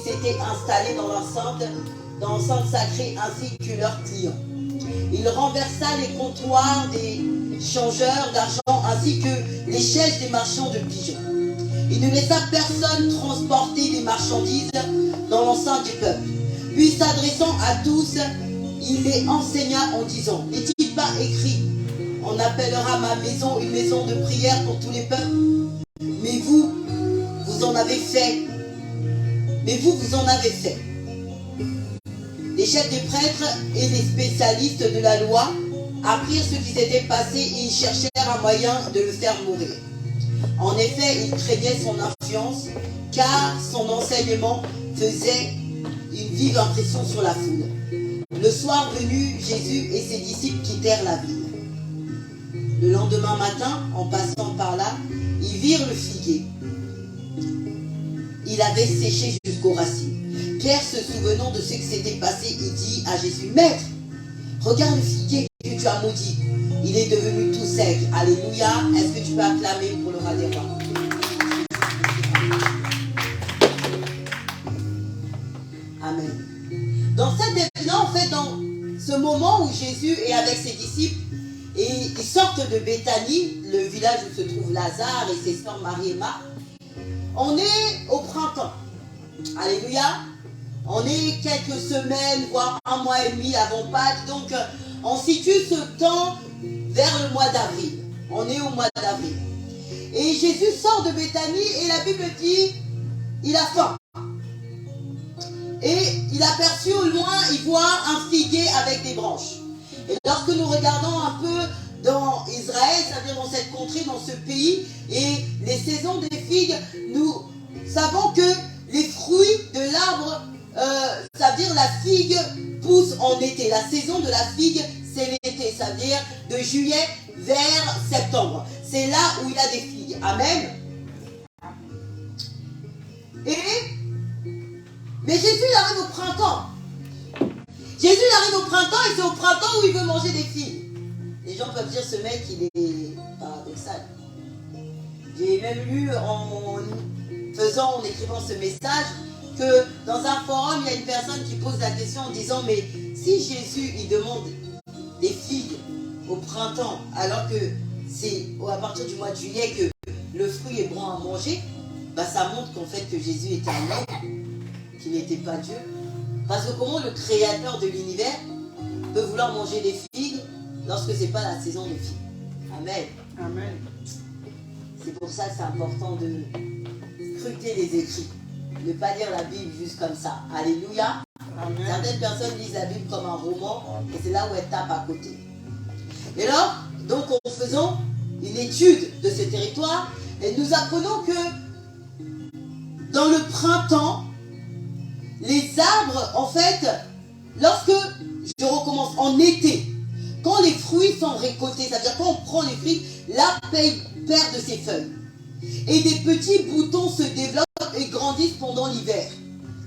s'étaient installés dans l'enceinte sacrée ainsi que leurs clients. Il renversa les comptoirs des changeurs d'argent ainsi que les chaises des marchands de pigeons. Il ne laissa personne transporter des marchandises dans l'enceinte du peuple. Puis s'adressant à tous, il les enseigna en disant: n'est-il pas écrit: on appellera ma maison une maison de prière pour tous les peuples? Mais vous, vous en avez fait. Les chefs des prêtres et les spécialistes de la loi apprirent ce qui s'était passé et ils cherchèrent un moyen de le faire mourir. En effet, ils craignaient son influence, car son enseignement faisait une vive impression sur la foule. Le soir venu, Jésus et ses disciples quittèrent la ville. Le lendemain matin, en passant par là, ils virent le figuier. Il avait séché jusqu'aux racines. Pierre, se souvenant de ce qui s'était passé, il dit à Jésus: Maître, regarde le figuier que tu as maudit. Il est devenu tout sec. Alléluia. Est-ce que tu peux acclamer pour le roi des rois? Amen. Dans ce moment où Jésus est avec ses disciples et ils sortent de Béthanie, le village où se trouvent Lazare et ses sœurs Marie et Marthe, on est au printemps. Alléluia. On est quelques semaines, voire un mois et demi avant Pâques. Donc, on situe ce temps vers le mois d'avril. On est au mois d'avril. Et Jésus sort de Béthanie et la Bible dit, il a faim. Et il aperçut au loin, il voit un figuier avec des branches. Et lorsque nous regardons un peu dans Israël, c'est-à-dire dans cette contrée, dans ce pays, et les saisons des figues, nous savons que les fruits de l'arbre, c'est-à-dire la figue, pousse en été. La saison de la figue, c'est l'été, c'est-à-dire de juillet vers septembre. C'est là où il y a des figues. Amen. Mais Jésus il arrive au printemps. Jésus il arrive au printemps et c'est au printemps où il veut manger des figues. Les gens peuvent dire, ce mec il est paradoxal. J'ai même lu en écrivant ce message que dans un forum il y a une personne qui pose la question en disant, mais si Jésus il demande des figues au printemps alors que c'est à partir du mois de juillet que le fruit est bon à manger, bah ça montre qu'en fait que Jésus était un homme, qu'il n'était pas Dieu. Parce que comment le créateur de l'univers peut vouloir manger des figues lorsque ce n'est pas la saison des figues? Amen. Amen. C'est pour ça que c'est important de scruter les écrits. Ne pas lire la Bible juste comme ça. Alléluia. Amen. Certaines personnes lisent la Bible comme un roman et c'est là où elles tapent à côté. Et là, donc en faisant une étude de ce territoire, et nous apprenons que dans le printemps, les arbres, en fait, lorsque, je recommence, en été, quand les fruits sont récoltés, c'est-à-dire quand on prend les fruits, l'arbre perd de ses feuilles. Et des petits boutons se développent et grandissent pendant l'hiver.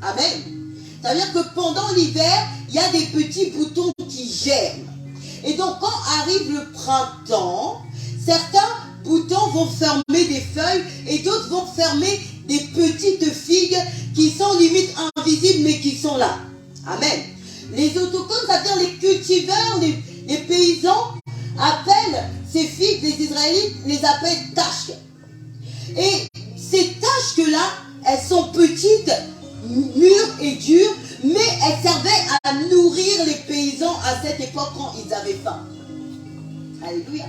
Amen. C'est-à-dire que pendant l'hiver, il y a des petits boutons qui germent. Et donc, quand arrive le printemps, certains boutons vont fermer des feuilles et d'autres vont fermer des petites figues qui sont limite invisibles mais qui sont là. Amen. Les autochtones, c'est-à-dire les cultiveurs, les paysans, appellent ces figues, les Israélites, les appellent taches. Et ces taches-là, elles sont petites, mûres et dures, mais elles servaient à nourrir les paysans à cette époque quand ils avaient faim. Alléluia.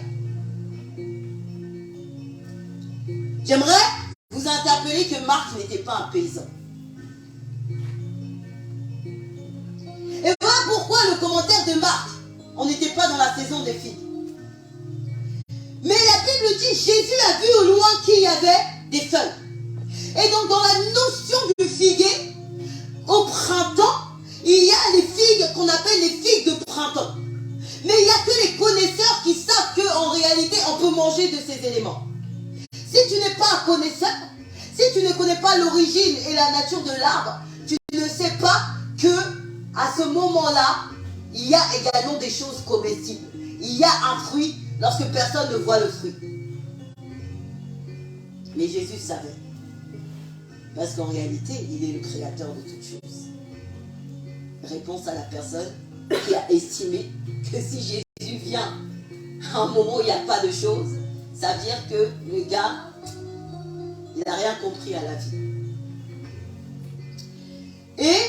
J'aimerais vous interpeller que Marc n'était pas un paysan. Et voilà pourquoi le commentaire de Marc, on n'était pas dans la saison des figues. Mais la Bible dit, Jésus a vu au loin qu'il y avait des feuilles. Et donc dans la notion du figuier, au printemps, il y a les figues qu'on appelle les figues de printemps. Mais il n'y a que les connaisseurs qui savent qu'en réalité, on peut manger de ces éléments. Si tu n'es pas un connaisseur, si tu ne connais pas l'origine et la nature de l'arbre, tu ne sais pas que à ce moment-là, il y a également des choses comestibles. Il y a un fruit lorsque personne ne voit le fruit. Mais Jésus savait. Parce qu'en réalité, il est le créateur de toutes choses. Réponse à la personne qui a estimé que si Jésus vient à un moment où il n'y a pas de choses, ça veut dire que le gars, il n'a rien compris à la vie. Et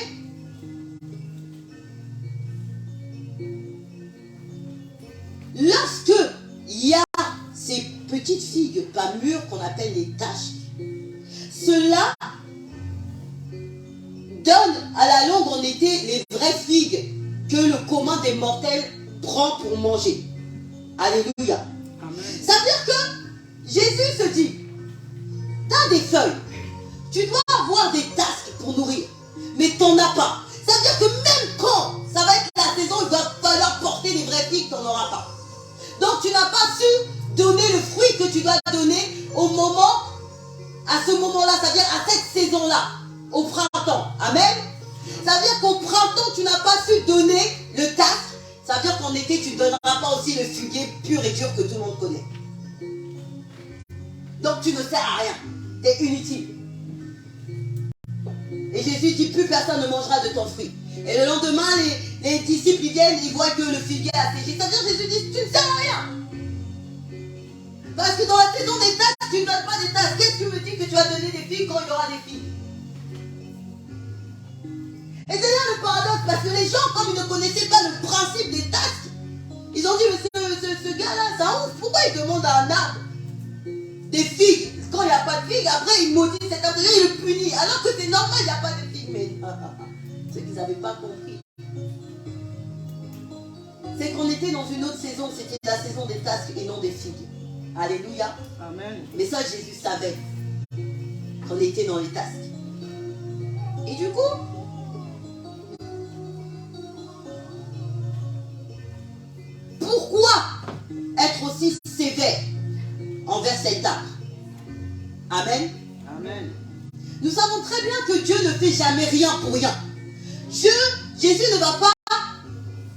lorsque il y a ces petites figues pas mûres qu'on appelle les taches, cela donne à la longue en été les vraies figues que le commun des mortels prend pour manger. Alléluia. Amen. Ça veut dire que Jésus se dit, tu as des feuilles, tu dois avoir des tasques pour nourrir, mais tu n'en as pas. Ça veut dire que même quand ça va être la saison, il va falloir porter les vraies figues, tu n'en auras pas. Donc tu n'as pas su donner le fruit que tu dois donner au moment, à ce moment-là, c'est-à-dire à cette saison-là, au printemps. Amen. Ça veut dire qu'au printemps, tu n'as pas su donner le tasque. Ça veut dire qu'en été, tu ne donneras pas aussi le figuier pur et dur que tout le monde connaît. Donc tu ne sers à rien. Tu es inutile. Et Jésus dit, plus personne ne mangera de ton fruit. Et le lendemain, les disciples ils viennent, ils voient que le figuier a séché. Ça veut dire Jésus dit, tu ne sers à rien. Parce que dans la saison des tasques, tu ne donnes pas des tasques. Qu'est-ce que tu me dis que tu vas donner des filles quand il y aura des filles? Et c'est là le paradoxe, parce que les gens, comme ils ne connaissaient pas le principe des tasques, ils ont dit, mais ce gars-là, ça ouf, pourquoi il demande à un arbre des figues? Quand il n'y a pas de figues, après il maudit cet arbre, il le punit, alors que c'est normal, il n'y a pas de figues. Mais ce qu'ils n'avaient pas compris, c'est qu'on était dans une autre saison, c'était la saison des tasques et non des figues. Alléluia. Amen. Mais ça, Jésus savait qu'on était dans les tasques. Et du coup, pourquoi être aussi sévère envers cet arbre? Amen. Amen. Nous savons très bien que Dieu ne fait jamais rien pour rien. Jésus ne va pas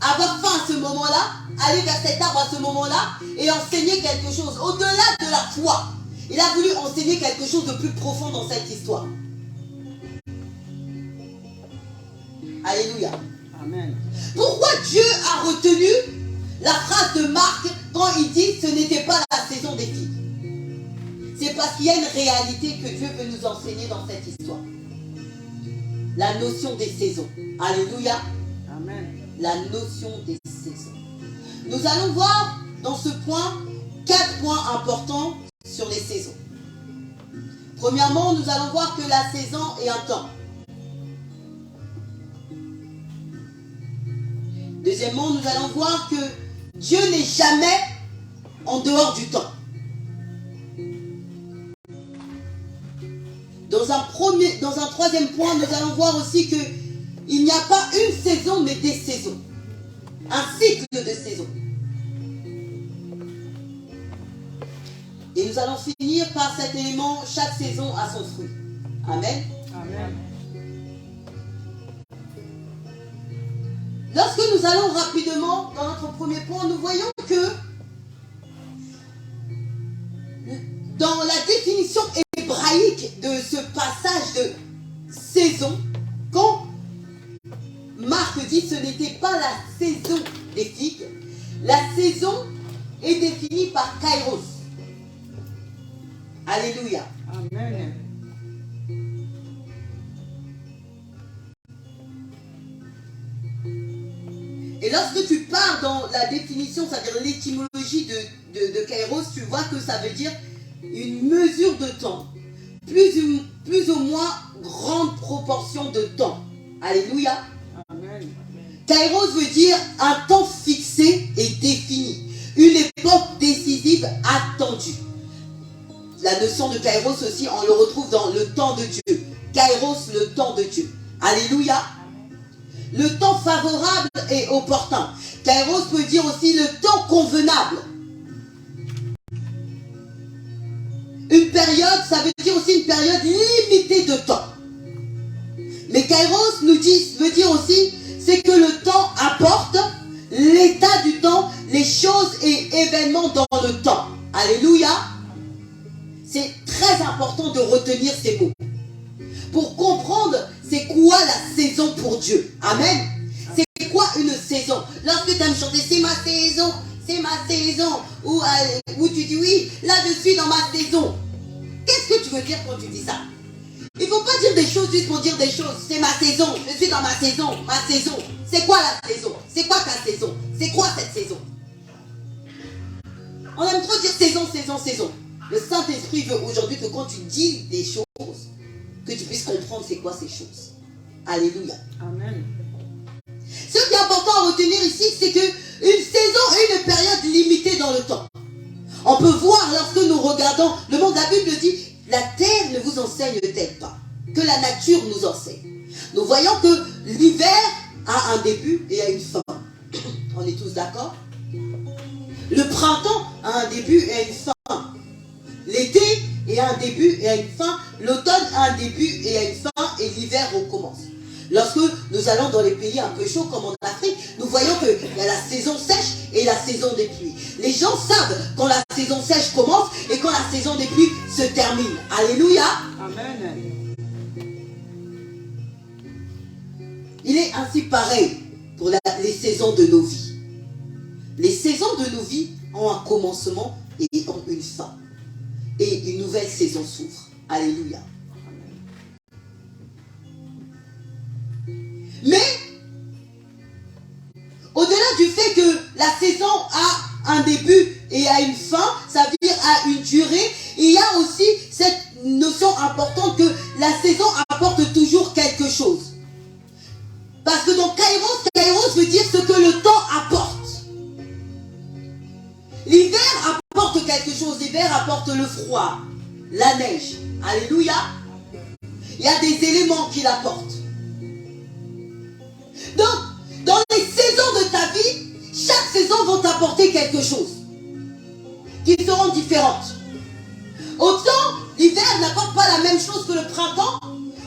avoir faim à ce moment-là, aller vers cet arbre à ce moment-là et enseigner quelque chose. Au-delà de la foi, il a voulu enseigner quelque chose de plus profond dans cette histoire. Alléluia. Amen. Pourquoi Dieu a retenu la phrase de Marc quand il dit ce n'était pas la saison des figues? C'est parce qu'il y a une réalité que Dieu veut nous enseigner dans cette histoire. La notion des saisons. Alléluia. Amen. La notion des saisons. Nous allons voir dans ce point 4 points importants sur les saisons. Premièrement, nous allons voir que la saison est un temps. Deuxièmement, nous allons voir que Dieu n'est jamais en dehors du temps. Dans un troisième point, nous allons voir aussi qu'il n'y a pas une saison, mais des saisons. Un cycle de saisons. Et nous allons finir par cet élément, chaque saison a son fruit. Amen. Amen. Lorsque nous allons rapidement dans notre premier point, nous voyons que dans la définition hébraïque de ce passage de saison, quand Marc dit ce n'était pas la saison des figues, la saison est définie par Kairos. Alléluia. Amen. Et lorsque tu pars dans la définition, c'est-à-dire l'étymologie de Kairos, tu vois que ça veut dire une mesure de temps, plus ou moins grande proportion de temps. Alléluia. Amen. Kairos veut dire un temps fixé et défini, une époque décisive attendue. La notion de Kairos aussi, on le retrouve dans le temps de Dieu. Kairos, le temps de Dieu. Alléluia. Le temps favorable et opportun. Kairos peut dire aussi le temps convenable. Une période, ça veut dire aussi une période limitée de temps. Mais Kairos veut dire aussi, c'est que le temps apporte l'état du temps, les choses et événements dans le temps. Alléluia. C'est très important de retenir ces mots. saison pour Dieu. Amen. C'est quoi une saison? Lorsque tu aimes chanter, c'est ma saison, c'est ma saison. Ou tu dis oui, là je suis dans ma saison. Qu'est-ce que tu veux dire quand tu dis ça? Il ne faut pas dire des choses juste pour dire des choses. C'est ma saison, je suis dans ma saison, ma saison. C'est quoi la saison? C'est quoi ta saison? C'est quoi cette saison? On aime trop dire saison, saison, saison. Le Saint-Esprit veut aujourd'hui que quand tu dis des choses, que tu puisses comprendre c'est quoi ces choses. Alléluia. Amen. Ce qui est important à retenir ici, c'est qu'une saison est une période limitée dans le temps. On peut voir lorsque nous regardons le monde, la Bible dit, la terre ne vous enseigne-t-elle pas que la nature nous enseigne. Nous voyons que l'hiver a un début et a une fin. On est tous d'accord? Le printemps a un début et a une fin. L'été a un début et a une fin. L'automne a un début et a une fin. Et l'hiver recommence. Lorsque nous allons dans les pays un peu chauds comme en Afrique, nous voyons qu'il y a la saison sèche et la saison des pluies. Les gens savent quand la saison sèche commence et quand la saison des pluies se termine. Alléluia. Amen. Il est ainsi pareil pour les saisons de nos vies. Les saisons de nos vies ont un commencement et ont une fin. Et une nouvelle saison s'ouvre. Alléluia. Mais, au-delà du fait que la saison a un début et a une fin, ça veut dire a une durée, il y a aussi cette notion importante que la saison apporte toujours quelque chose. Parce que dans Kairos veut dire ce que le temps apporte. L'hiver apporte quelque chose, l'hiver apporte le froid, la neige. Alléluia. Il y a des éléments qui l'apportent. Donc, dans les saisons de ta vie, chaque saison va t'apporter quelque chose qui seront différentes. Autant l'hiver n'apporte pas la même chose que le printemps,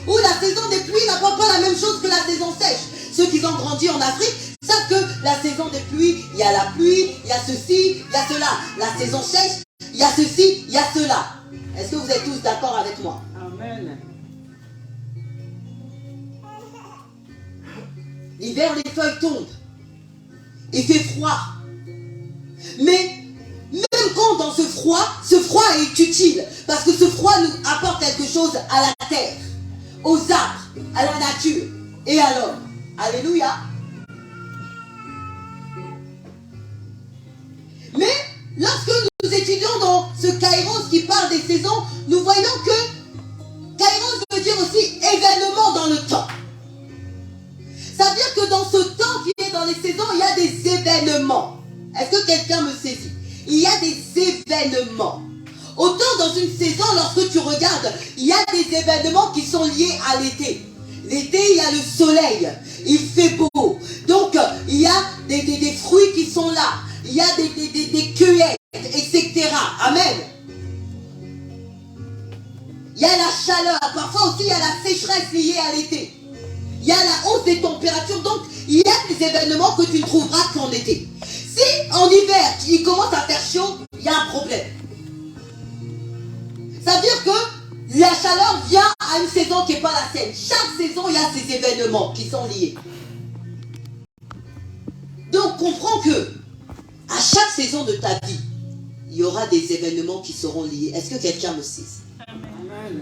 ou la saison des pluies n'apporte pas la même chose que la saison sèche. Ceux qui ont grandi en Afrique savent que la saison des pluies, il y a la pluie, il y a ceci, il y a cela. La saison sèche, il y a ceci, il y a cela. Est-ce que vous êtes tous d'accord avec moi? Amen. L'hiver, les feuilles tombent. Il fait froid. Mais même quand dans ce froid est utile. Parce que ce froid nous apporte quelque chose à la terre, aux arbres, à la nature et à l'homme. Alléluia. Mais lorsque nous étudions dans ce Kairos qui parle des saisons, nous voyons que Kairos veut dire aussi événement dans le temps. Ça veut dire que dans ce temps qui est dans les saisons, il y a des événements. Est-ce que quelqu'un me saisit? Il y a des événements. Autant dans une saison, lorsque tu regardes, il y a des événements qui sont liés à l'été. L'été, il y a le soleil, il fait beau. Donc, il y a des fruits qui sont là. Il y a des cueillettes, etc. Amen. Il y a la chaleur. Parfois aussi, il y a la sécheresse liée à l'été. Il y a la hausse des températures. Donc, il y a des événements que tu ne trouveras qu'en été. Si en hiver, il commence à faire chaud, il y a un problème. Ça veut dire que la chaleur vient à une saison qui n'est pas la sienne. Chaque saison, il y a ces événements qui sont liés. Donc, comprends que à chaque saison de ta vie, il y aura des événements qui seront liés. Est-ce que quelqu'un me sait? Amen.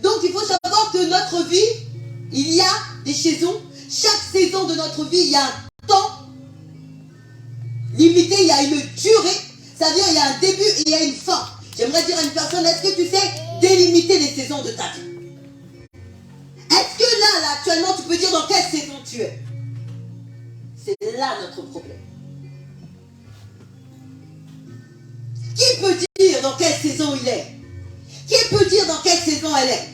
Donc, il faut savoir que notre vie, il y a des saisons. Chaque saison de notre vie, il y a un temps limité, il y a une durée. Ça veut dire qu'il y a un début et il y a une fin. J'aimerais dire à une personne, est-ce que tu sais délimiter les saisons de ta vie? Est-ce que là, actuellement, tu peux dire dans quelle saison tu es? C'est là notre problème. Qui peut dire dans quelle saison il est? Qui peut dire dans quelle saison elle est?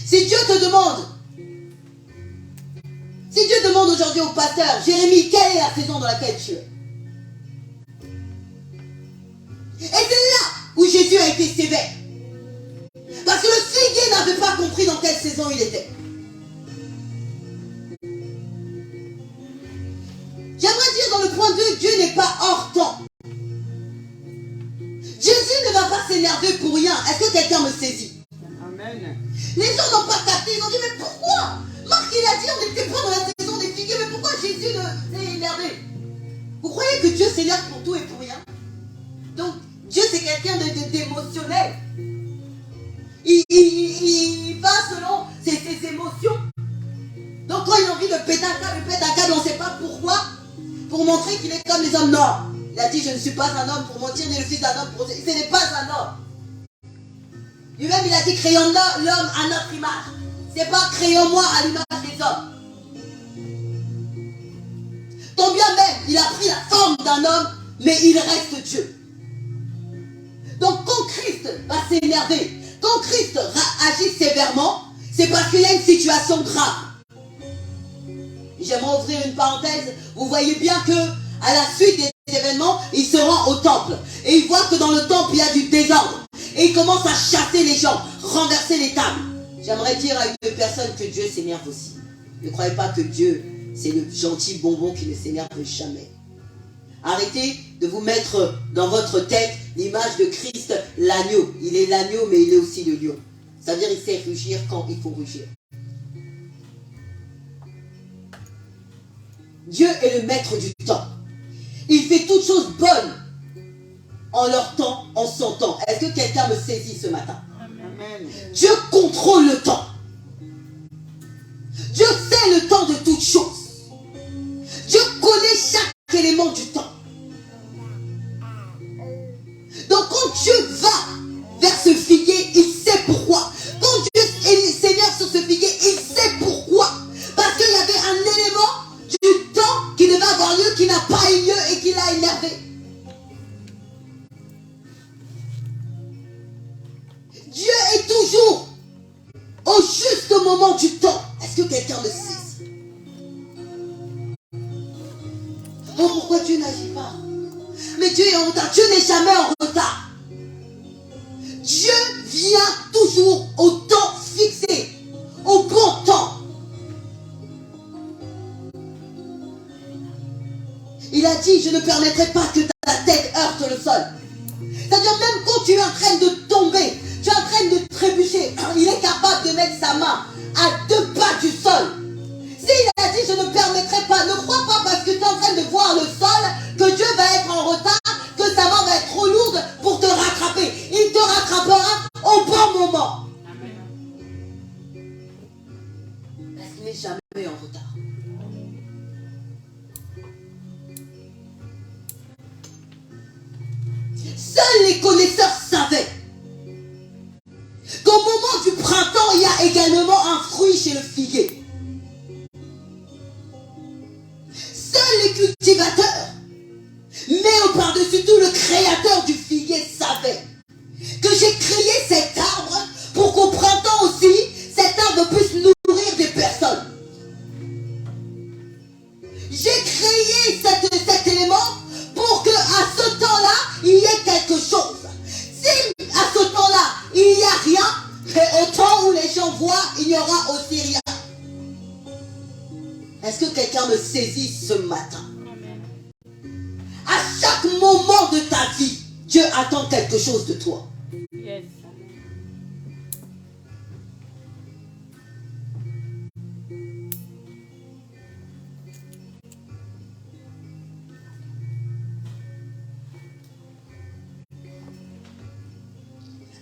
Si Dieu te demande, si Dieu demande aujourd'hui au pasteur, Jérémie, quelle est la saison dans laquelle tu es? Et c'est là où Jésus a été sévère. Parce que le figuier n'avait pas compris dans quelle saison il était. J'aimerais dire dans le point de vue, Dieu n'est pas hors temps. Jésus ne va pas s'énerver pour rien. Est-ce que quelqu'un me saisit? Les gens n'ont pas capté, ils ont dit mais pourquoi? Marc il a dit on n'était pas dans la saison des figuiers, mais pourquoi Jésus est énervé? Vous croyez que Dieu s'énerve pour tout et pour rien? Donc Dieu c'est quelqu'un d'émotionnel. Il va selon ses émotions. Donc quand il a envie de péter un câble, il pète un câble, on ne sait pas pourquoi. Pour montrer qu'il est comme les hommes. Non. Il a dit je ne suis pas un homme pour mentir, ni le fils d'un homme pour... Ce n'est pas un homme. Lui-même il a dit créons l'homme à notre image. C'est pas créons-moi à l'image des hommes. Tant bien même, il a pris la forme d'un homme, mais il reste Dieu. Donc quand Christ va s'énerver, quand Christ agit sévèrement, c'est parce qu'il y a une situation grave. J'aimerais ouvrir une parenthèse. Vous voyez bien que à la suite des événements, il se rend au temple. Et il voit que dans le temple, il y a du désordre. Et il commence à chasser les gens, renverser les tables. J'aimerais dire à une personne que Dieu s'énerve aussi. Ne croyez pas que Dieu, c'est le gentil bonbon qui ne s'énerve jamais. Arrêtez de vous mettre dans votre tête l'image de Christ, l'agneau. Il est l'agneau, mais il est aussi le lion. Ça veut dire qu'il sait rugir quand il faut rugir. Dieu est le maître du temps. Il fait toutes choses bonnes en leur temps, en son temps. Est-ce que quelqu'un me saisit ce matin? Amen. Dieu contrôle le temps. Dieu sait le temps de toutes choses. Dieu connaît chaque élément du temps. Donc quand Dieu va vers ce figuier, il sait pourquoi. Quand Dieu s'énerve sur ce figuier, il sait pourquoi. Parce qu'il y avait un élément du temps qui devait avoir lieu, qui n'a pas eu lieu et qui l'a énervé. Dieu est toujours au juste moment du temps. Est-ce que quelqu'un me sait? Oh, pourquoi Dieu n'agit pas? Mais Dieu est en retard. Dieu n'est jamais en retard. Dieu vient toujours au temps fixé, au bon temps. Il a dit, je ne permettrai pas que ta tête heurte le sol. C'est-à-dire même quand tu es en train de tomber, tu es en train de trébucher, il est capable de mettre sa main à 2 pas du sol. S'il a dit, je ne permettrai pas, ne crois pas parce que tu es en train de voir le sol, que Dieu va être en retard, que sa main va être trop lourde pour te rattraper. Il te rattrapera au bon moment. Parce qu'il n'est jamais en retard. Seuls les connaisseurs savaient qu'au moment du printemps, il y a également un fruit chez le figuier. Seuls les cultivateurs, mais par-dessus tout le créateur du figuier savait que j'ai créé cet arbre pour qu'au printemps aussi, cet arbre puisse nourrir des personnes. J'ai créé cet élément pour qu'à ce temps-là, il y ait quelque chose. Si à ce temps-là, il n'y a rien, et au temps où les gens voient, il n'y aura aussi rien. Est-ce que quelqu'un me saisit ce matin? À chaque moment de ta vie, Dieu attend quelque chose de toi. Yes.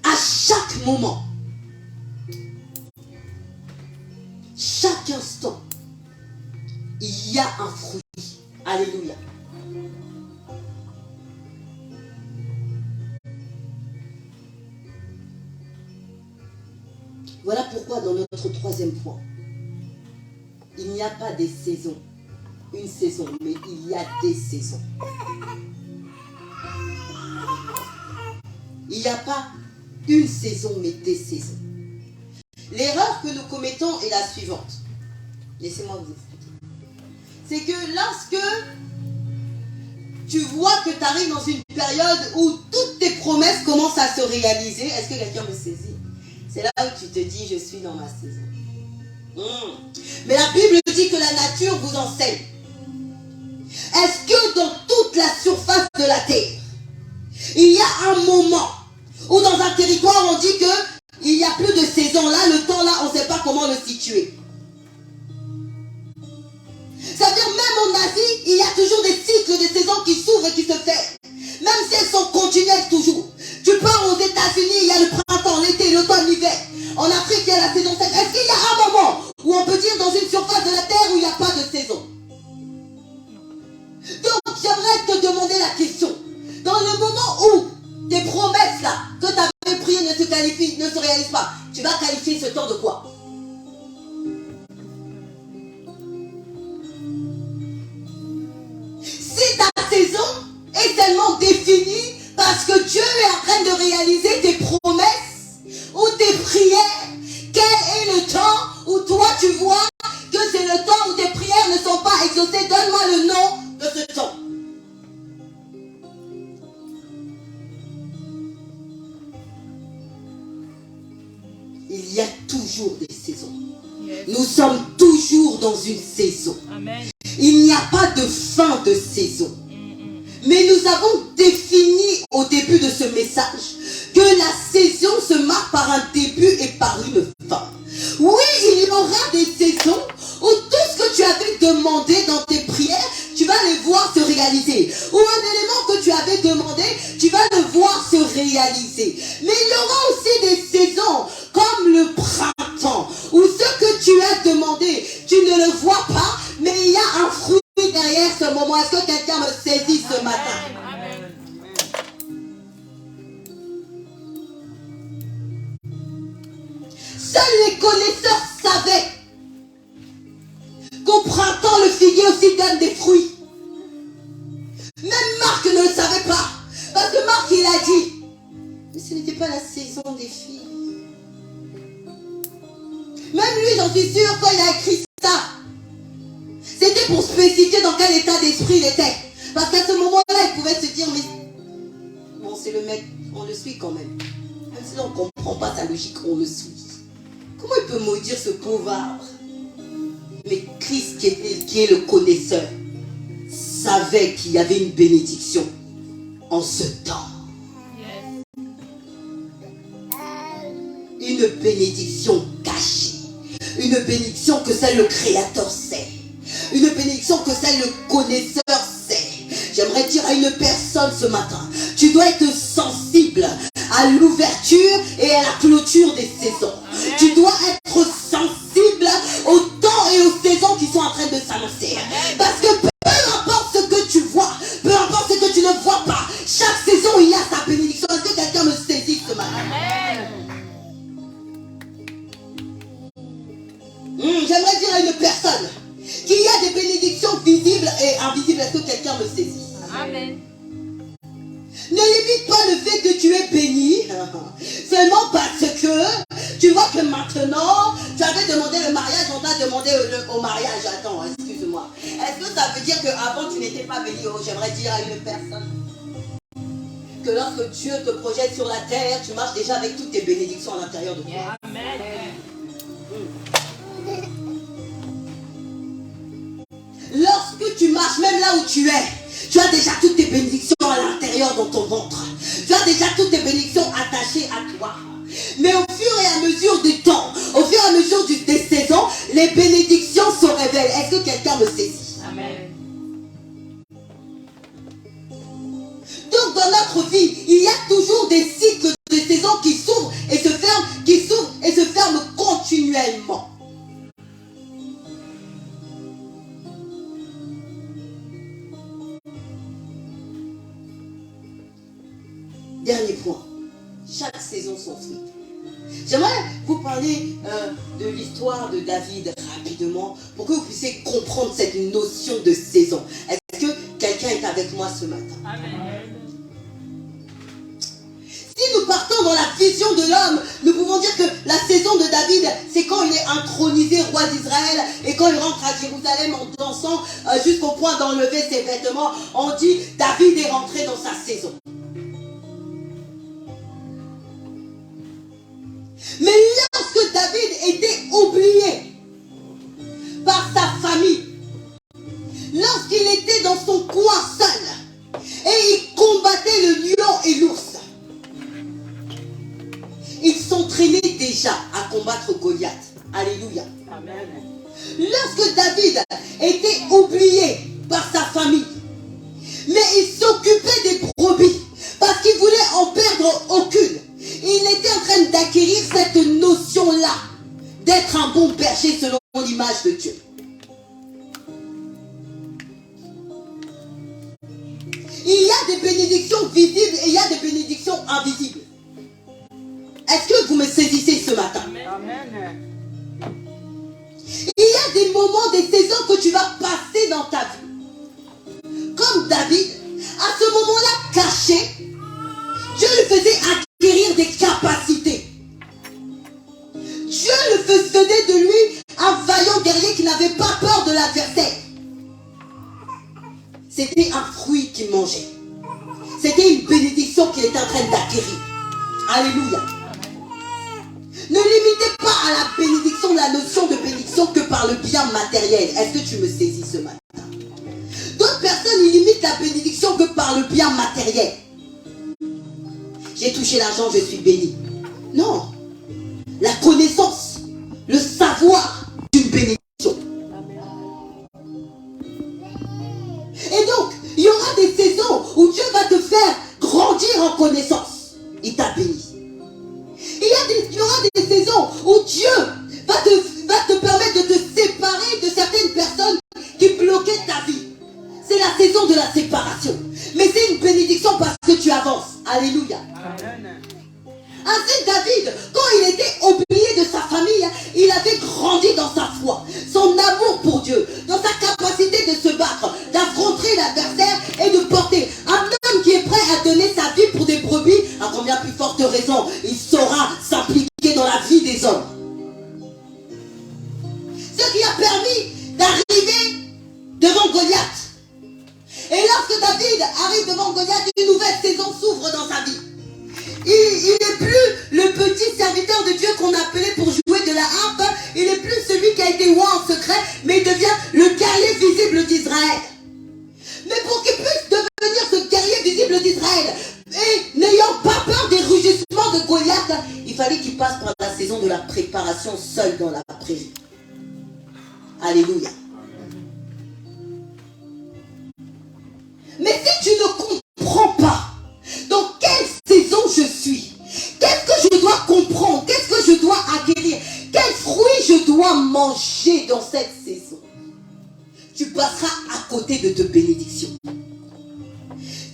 À chaque moment, chaque instant, il y a un fruit. Alléluia. Voilà pourquoi dans notre troisième point, il n'y a pas des saisons, une saison, mais il y a des saisons. Il n'y a pas une saison, mais des saisons. L'erreur que nous commettons est la suivante. Laissez-moi vous expliquer. C'est que lorsque tu vois que tu arrives dans une période où toutes tes promesses commencent à se réaliser, est-ce que quelqu'un me saisit? C'est là où tu te dis, je suis dans ma saison. Mais la Bible dit que la nature vous enseigne. Est-ce que dans toute la surface de la terre, il y a un moment où dans un territoire on dit qu'il n'y a plus de saison, situé. Ça veut dire même en Asie, il y a toujours des cycles de saisons qui s'ouvrent et qui se ferment. Même si elles sont continuelles toujours. Tu pars aux États-Unis, il y a le printemps, l'été, l'automne, l'hiver. En Afrique, il y a la saison sèche. Est-ce qu'il y a un moment où on peut dire dans une surface de la terre où il n'y a pas de saison? Donc, j'aimerais te demander la question. Dans le moment où tes promesses là, que tu avais priées ne se réalisent pas, tu vas qualifier ce temps de quoi? Si ta saison est tellement définie parce que Dieu est en train de réaliser tes promesses ou tes prières, quel est le temps où toi tu vois que c'est le temps où tes prières ne sont pas exaucées? Donne-moi le nom de ce temps. Il y a toujours des saisons. Yes. Nous sommes toujours dans une saison. Amen. Il n'y a pas de fin de saison. Mais nous avons défini au début de ce message que la saison se marque par un début et par une fin. Oui, il y aura des saisons où tout ce que tu avais demandé dans tes prières, tu vas les voir se réaliser. Ou un élément que tu avais demandé, tu vas le voir se réaliser. Mais il y aura aussi des saisons comme le printemps où ce que tu as demandé, tu ne le vois pas, mais il y a un fruit derrière ce moment. Est-ce que quelqu'un me saisit ce matin? Amen. Seuls les connaisseurs savaient qu'au printemps, le figuier aussi donne des fruits. Même Marc ne le savait pas. Parce que Marc, il a dit, mais ce n'était pas la saison des filles. Même lui, j'en suis sûr, quand il a écrit ça, c'était pour spécifier dans quel état d'esprit il était. Parce qu'à ce moment-là, il pouvait se dire, mais bon, c'est le maître, on le suit quand même. Même si on ne comprend pas sa logique, on le suit. Comment il peut maudire ce pauvre arbre? Mais Christ, qui est le connaisseur, savait qu'il y avait une bénédiction en ce temps. Une bénédiction cachée. Une bénédiction que seul le Créateur sait. Une bénédiction que seul le connaisseur sait. J'aimerais dire à une personne ce matin, tu dois être sensible à l'ouverture et à la clôture des saisons. Amen. Tu dois être sensible au temps et aux saisons qui sont en train de s'annoncer. Parce que peu importe ce que tu vois, peu importe ce que tu ne vois pas, chaque saison il y a sa bénédiction. Est-ce que quelqu'un me saisit ce matin? Amen. J'aimerais dire à une personne qu'il y a des bénédictions visibles et invisibles. Est-ce que quelqu'un me saisit? Amen. Ne limite pas le fait que tu es béni seulement parce que tu vois que maintenant tu avais demandé le mariage, on t'a demandé au mariage. Attends, excuse-moi. Est-ce que ça veut dire qu'avant tu n'étais pas béni? J'aimerais dire à une personne que lorsque Dieu te projette sur la terre, tu marches déjà avec toutes tes bénédictions à l'intérieur de toi. Amen. Lorsque tu marches, même là où tu es, tu as déjà toutes tes bénédictions à l'intérieur dans ton ventre. Tu as déjà toutes tes bénédictions attachées à toi. Mais au fur et à mesure du temps, au fur et à mesure des saisons, les bénédictions se révèlent. Est-ce que quelqu'un me saisit? Amen. Donc dans notre vie, il y a toujours des cycles de saisons qui s'ouvrent et se ferment, qui s'ouvrent et se ferment continuellement. Dernier point, chaque saison son fruit. J'aimerais vous parler de l'histoire de David rapidement pour que vous puissiez comprendre cette notion de saison. Est-ce que quelqu'un est avec moi ce matin? Amen. Si nous partons dans la vision de l'homme, nous pouvons dire que la saison de David, c'est quand il est intronisé roi d'Israël et quand il rentre à Jérusalem en dansant jusqu'au point d'enlever ses vêtements. On dit David est rentré dans sa saison. Mais lorsque David était oublié par sa famille, lorsqu'il était dans son coin seul et il combattait le lion et l'ours, il s'entraînait déjà à combattre Goliath. Alléluia. Amen. Lorsque David était oublié par sa famille, mais il s'occupait des brebis parce qu'il voulait en perdre aucune, il était en train d'acquérir cette notion-là d'être un bon berger selon l'image de Dieu. Il y a des bénédictions visibles et il y a des bénédictions invisibles. Est-ce que vous me saisissez ce matin? Amen. Il y a des moments, des saisons que tu vas passer dans ta vie. Comme David, à ce moment-là caché, Dieu lui faisait acquérir des capacités. Dieu le faisait de lui un vaillant guerrier qui n'avait pas peur de l'adversaire. C'était un fruit qu'il mangeait. C'était une bénédiction qu'il était en train d'acquérir. Alléluia. Ne limitez pas à la bénédiction, la notion de bénédiction que par le bien matériel. Est-ce que tu me saisis ce matin? D'autres personnes limitent la bénédiction que par le bien matériel. J'ai touché l'argent, je suis béni. Non. La connaissance, le savoir d'une bénédiction. Et donc, il y aura des saisons où Dieu va te faire grandir en connaissance. Il t'a béni. Il y aura des saisons où Dieu va te permettre de te séparer de certaines personnes qui bloquaient ta vie. C'est la saison de la séparation. Mais c'est une bénédiction parce que tu avances. Alléluia. Amen. Ainsi David, quand il était oublié de sa famille, il avait grandi dans sa foi, son amour pour Dieu, dans sa capacité de se battre, d'affronter l'adversaire et de porter. Un homme qui est prêt à donner sa vie pour des brebis, à combien plus forte raison, il saura s'impliquer dans la vie des hommes. Ce qui a permis d'arriver devant Goliath. Et lorsque David arrive devant Goliath, une nouvelle saison s'ouvre dans sa vie. Il n'est plus le petit serviteur de Dieu qu'on appelait pour jouer de la harpe. Il n'est plus celui qui a été roi en secret, mais il devient le guerrier visible d'Israël. Mais pour qu'il puisse devenir ce guerrier visible d'Israël, et n'ayant pas peur des rugissements de Goliath, il fallait qu'il passe par la saison de la préparation seul dans la prairie. Alléluia. Mais si tu ne comprends pas dans quelle saison je suis, qu'est-ce que je dois comprendre, qu'est-ce que je dois acquérir, quels fruits je dois manger dans cette saison, tu passeras à côté de ta bénédiction.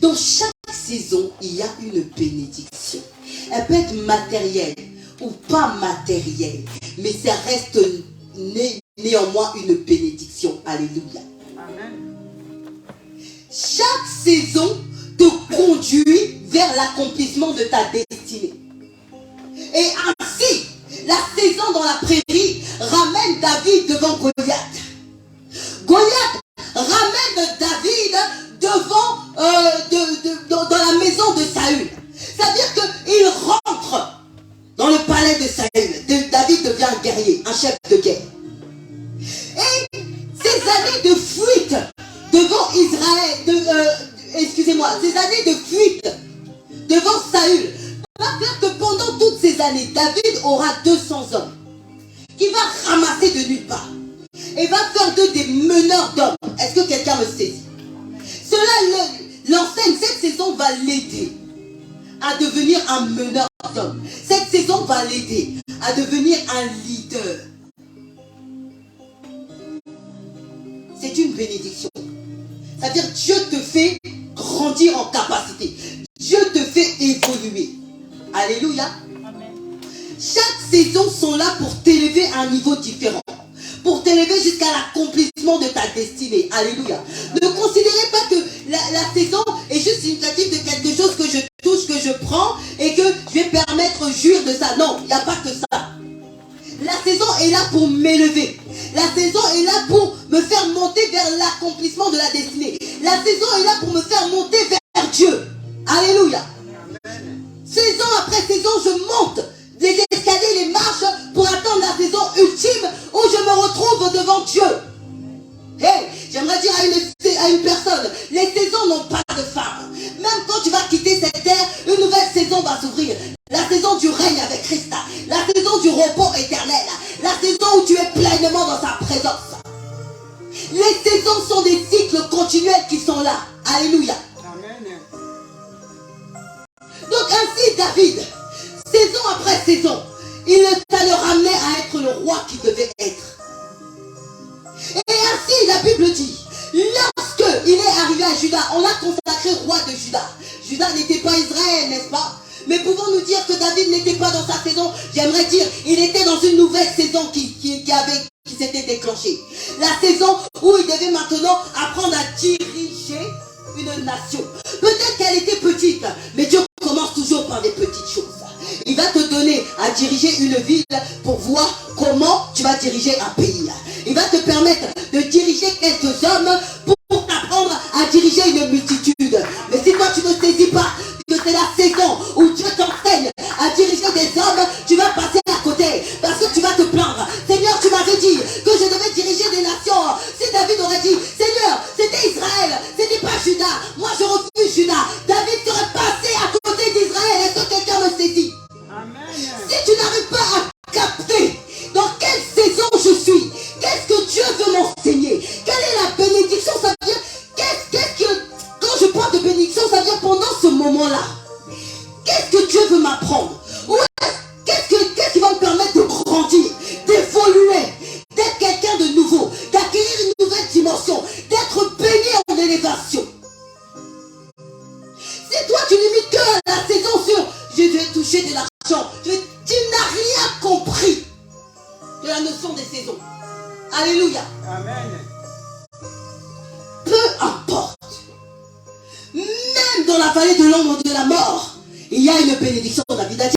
Dans chaque saison, il y a une bénédiction. Elle peut être matérielle ou pas matérielle, mais ça reste néanmoins une bénédiction. Alléluia. Amen. Chaque saison te conduit vers l'accomplissement de ta destinée. Et ainsi, la saison dans la prairie ramène David devant Goliath. Goliath ramène David devant dans la maison de Saül. C'est-à-dire qu'il rentre dans le palais de Saül. David devient un guerrier, un chef de guerre. Et ces années de fuite devant Israël, ces années de fuite devant Saül va faire que pendant toutes ces années, David aura 200 hommes qui va ramasser de nulle part et va faire d'eux des meneurs d'hommes. Est-ce que quelqu'un me saisit? Cela l'enseigne, cette saison va l'aider à devenir un meneur d'hommes. Cette saison va l'aider à devenir un leader. C'est une bénédiction. C'est-à-dire Dieu te fait grandir en capacité. Dieu te fait évoluer. Alléluia. Amen. Chaque saison sont là pour t'élever à un niveau différent. Pour t'élever jusqu'à l'accomplissement de ta destinée. Alléluia. Ne considérez pas que la saison est juste significative de quelque chose que je touche, que je prends et que je vais permettre jouir de ça. Non, il n'y a pas que ça. La saison est là pour m'élever. La saison est là pour me faire monter vers l'accomplissement de la destinée. La saison est là pour me faire monter vers Dieu. Alléluia. Amen. Saison après saison, je monte les escaliers, les marches pour atteindre la saison ultime où je me retrouve devant Dieu. Hey, j'aimerais dire à une personne, les saisons n'ont pas de fin. Même quand tu vas quitter cette terre, une nouvelle saison va s'ouvrir. La saison du règne avec Christ. La saison saison du repos éternel, la saison où tu es pleinement dans sa présence. Les saisons sont des cycles continuels qui sont là. Alléluia. Amen. Donc ainsi David, saison après saison, il le ramenait à être le roi qu'il devait être. Et ainsi la Bible dit, lorsque il est arrivé à Juda, on l'a consacré roi de Juda. Juda n'était pas Israël, n'est-ce pas? Mais pouvons-nous dire que David n'était pas dans sa saison? J'aimerais dire, il était dans une nouvelle saison qui s'était déclenchée. La saison où il devait maintenant apprendre à diriger une nation. Peut-être qu'elle était petite, mais Dieu commence toujours par des petites choses. Il va te donner à diriger une ville pour voir comment tu vas diriger un pays. Il va te permettre de diriger quelques hommes pour t'apprendre à diriger une multitude. Mais si toi tu ne saisis pas que c'est la saison où Dieu t'enseigne à diriger des hommes, tu vas passer à côté parce que tu vas te plaindre. Seigneur, tu m'avais dit que je devais diriger des nations. Si David aurait dit, Seigneur, c'était Israël, c'était pas Juda, moi je refuse Juda, David serait passé à côté d'Israël. Est-ce que quelqu'un me saisit? Amen. Si tu n'arrives pas à capter dans quelle saison je suis, qu'est-ce que Dieu veut m'enseigner, quelle est la bénédiction, ça veut dire, quand je parle de bénédiction, ça veut dire pendant ce moment-là, qu'est-ce que Dieu veut m'apprendre? Qu'est-ce qui va me permettre de grandir, d'évoluer, d'être quelqu'un de nouveau, d'acquérir une nouvelle dimension, d'être béni en élévation? Si toi tu limites que la saison sur je vais toucher de l'argent, tu n'as rien compris de la notion des saisons. Alléluia. Amen. Peu importe. Même dans la vallée de l'ombre de la mort, il y a une bénédiction. David a dit